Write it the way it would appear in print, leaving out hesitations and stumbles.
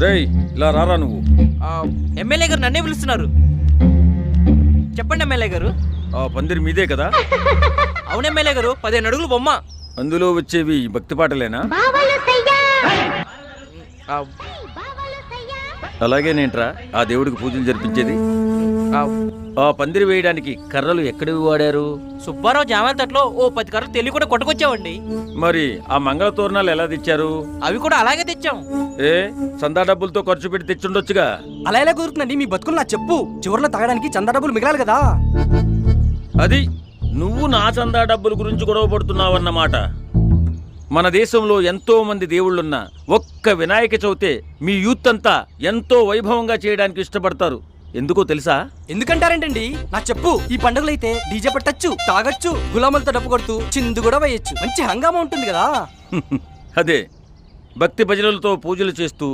రేయ్ ఇలా రారా నువ్వు. ఎమ్మెల్యే గారు నన్నే పిలుస్తున్నారు. చెప్పండి ఎమ్మెల్యే గారు. ఆ పందిరి మీదే కదా? అవును ఎమ్మెల్యే గారు, 15 అడుగులు బొమ్మ. అందులో వచ్చేవి భక్తి పాటలేనా? అలాగేనేంట్రా ఆ దేవుడికి పూజలు జరిపించేది? ఆ పందిరి వేయడానికి కర్రలు ఎక్కడివి వాడారు? సుబ్బారావు జామాల తట్లో ఓ 10 కర్రలు తెలియ కూడా కొట్టుకొచ్చావండి. మరి ఆ మంగళ తోరణాలు ఎలా తెచ్చారు? అవి కూడా అలాగే తెచ్చాం. ఏ సందా డబ్బులతో ఖర్చు పెట్టి తెచ్చుండొచ్చుగా. అలా ఎలా కుదురుతుందండి? మీ బతుకులు నా చెప్పు. చివరిలో తాగడానికి చందా డబ్బులు మిగలాలి కదా. అది నువ్వు నా చందా డబ్బుల గురించి గొడవ పడుతున్నావన్నమాట. మన దేశంలో ఎంతో మంది దేవుళ్ళున్నా ఒక్క వినాయక చవితే మీ యూత్ అంతా ఎంతో వైభవంగా చేయడానికి ఇష్టపడతారు. ఎందుకో తెలుసా? ఎందుకంటారేంటండి? నా చెప్పు. ఈ పండుగలైతే డీజే పెట్టచ్చు, తాగొచ్చు, గులాములతో డప్పు కొడుతూ చిందు కూడా వేయచ్చు. మంచి హంగామా ఉంటుంది కదా. అదే భక్తి భజనలతో పూజలు చేస్తూ